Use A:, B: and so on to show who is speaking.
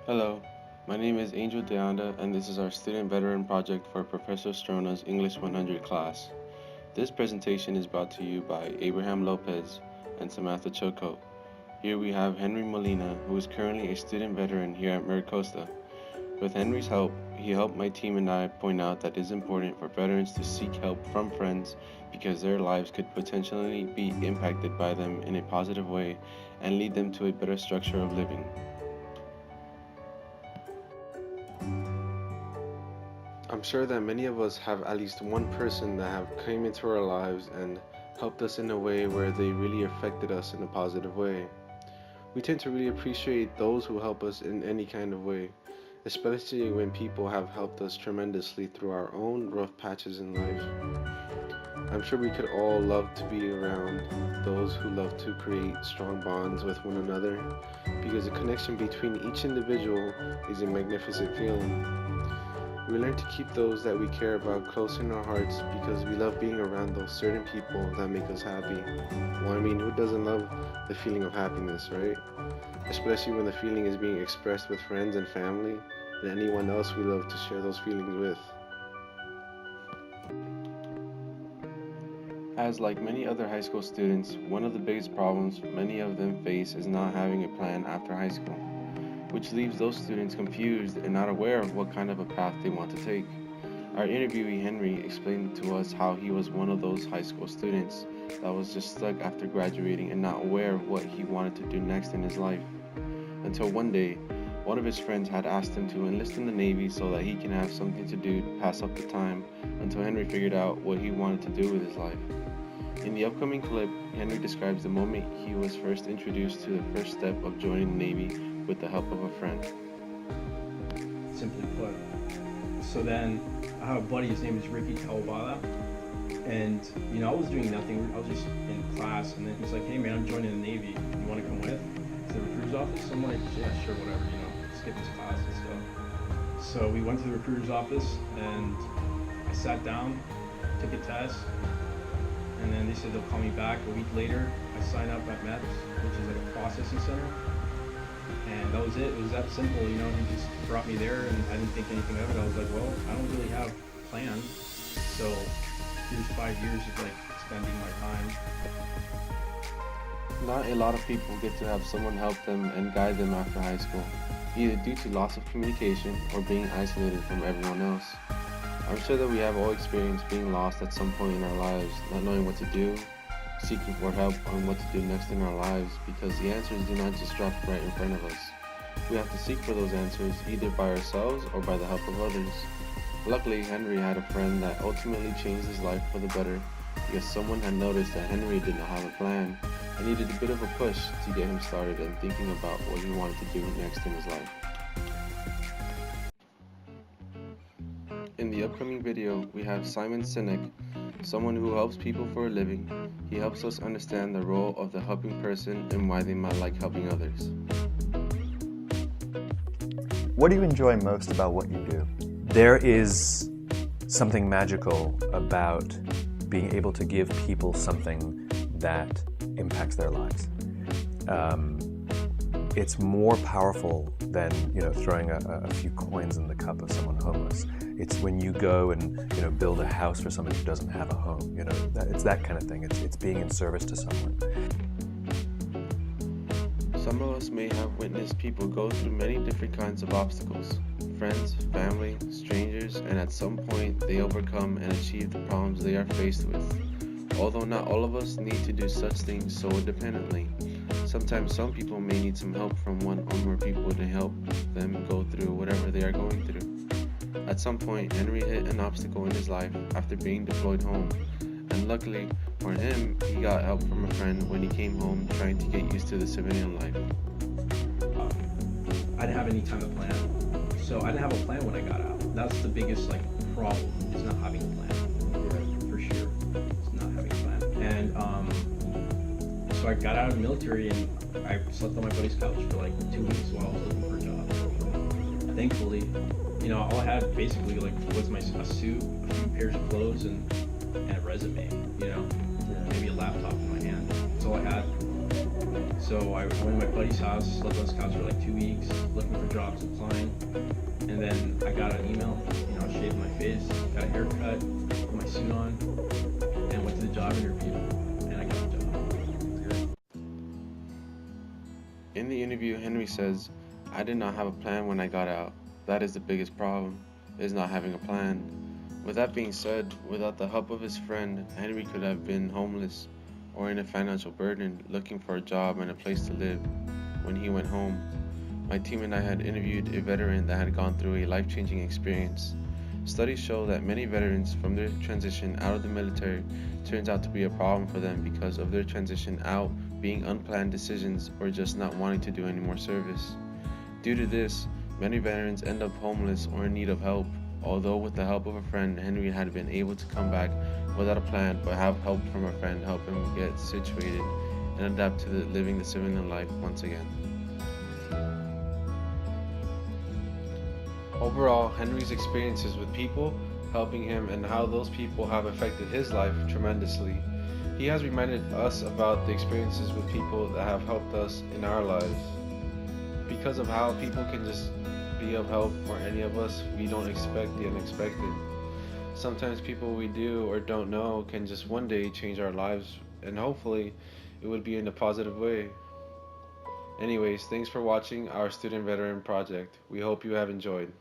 A: Hello, my name is Angel Deanda, and this is our Student Veteran Project for Professor Strona's English 100 class. This presentation is brought to you by Abraham Lopez and Samantha Choco. Here we have Henry Molina, who is currently a student veteran here at MiraCosta. With Henry's help, he helped my team and I point out that it is important for veterans to seek help from friends because their lives could potentially be impacted by them in a positive way and lead them to a better structure of living. I'm sure that many of us have at least one person that have came into our lives and helped us in a way where they really affected us in a positive way. We tend to really appreciate those who help us in any kind of way, especially when people have helped us tremendously through our own rough patches in life. I'm sure we could all love to be around those who love to create strong bonds with one another because the connection between each individual is a magnificent feeling. We learn to keep those that we care about close in our hearts because we love being around those certain people that make us happy. Well, I mean, who doesn't love the feeling of happiness, right? Especially when the feeling is being expressed with friends and family and anyone else we love to share those feelings with. As like many other high school students, one of the biggest problems many of them face is not having a plan after high school, which leaves those students confused and not aware of what kind of a path they want to take. Our interviewee Henry explained to us how he was one of those high school students that was just stuck after graduating and not aware of what he wanted to do next in his life. Until one day, one of his friends had asked him to enlist in the Navy so that he can have something to do to pass up the time until Henry figured out what he wanted to do with his life. In the upcoming clip, Henry describes the moment he was first introduced to the first step of joining the Navy with the help of a friend.
B: Simply put. So then I have a buddy, his name is Ricky Kawabala, and I was doing nothing. I was just in class, and then he's like, "Hey man, I'm joining the Navy. You want to come with to the recruiter's office?" I'm like, "Yeah, sure, whatever. Skip this class and stuff." So we went to the recruiter's office, and I sat down, took a test, and then they said they'll call me back a week later. I signed up at MEPS, which is like a processing center. And that was it. It was that simple, He just brought me there, and I didn't think anything of it. I was like, well, I don't really have a plan, so here's 5 years of spending my time.
A: Not a lot of people get to have someone help them and guide them after high school, either due to loss of communication or being isolated from everyone else. I'm sure that we have all experienced being lost at some point in our lives, not knowing what to do, seeking for help on what to do next in our lives because the answers do not just drop right in front of us. We have to seek for those answers either by ourselves or by the help of others. Luckily, Henry had a friend that ultimately changed his life for the better because someone had noticed that Henry did not have a plan and needed a bit of a push to get him started and thinking about what he wanted to do next in his life. In the upcoming video, we have Simon Sinek, someone who helps people for a living. He helps us understand the role of the helping person and why they might like helping others.
C: What do you enjoy most about what you do?
D: There is something magical about being able to give people something that impacts their lives. It's more powerful than throwing a few coins in the cup of someone homeless. It's when you go and build a house for someone who doesn't have a home. It's that kind of thing. It's being in service to someone.
A: Some of us may have witnessed people go through many different kinds of obstacles. Friends, family, strangers, and at some point they overcome and achieve the problems they are faced with. Although not all of us need to do such things so independently. Sometimes some people may need some help from one or more people to help them go through whatever they are going through. At some point, Henry hit an obstacle in his life after being deployed home, and luckily for him, he got help from a friend when he came home trying to get used to the civilian life.
B: I didn't have any time to plan, so I didn't have a plan when I got out. That's the biggest problem, is not having a plan. For sure, it's not having a plan. And so I got out of the military, and I slept on my buddy's couch for 2 weeks while I was looking for a job. Thankfully, all I had basically was a suit, a few pairs of clothes, and a resume. Maybe a laptop in my hand. That's all I had. So I went to my buddy's house, slept on his couch for like 2 weeks, looking for jobs, applying, and then I got an email. You know, shaved my face, got a haircut, put my suit on, and went to the job interview, and I got the job.
A: In the interview, Henry says, "I did not have a plan when I got out. That is the biggest problem, is not having a plan." With that being said, without the help of his friend, Henry could have been homeless or in a financial burden, looking for a job and a place to live when he went home. My team and I had interviewed a veteran that had gone through a life-changing experience. Studies show that many veterans from their transition out of the military turns out to be a problem for them because of their transition out being unplanned decisions or just not wanting to do any more service. Due to this, many veterans end up homeless or in need of help. Although with the help of a friend, Henry had been able to come back without a plan, but have help from a friend help him get situated and adapt to living the civilian life once again. Overall, Henry's experiences with people helping him and how those people have affected his life tremendously. He has reminded us about the experiences with people that have helped us in our lives. Because of how people can just be of help for any of us, we don't expect the unexpected. Sometimes people we do or don't know can just one day change our lives, and hopefully it would be in a positive way. Anyways, thanks for watching our Student Veteran Project. We hope you have enjoyed.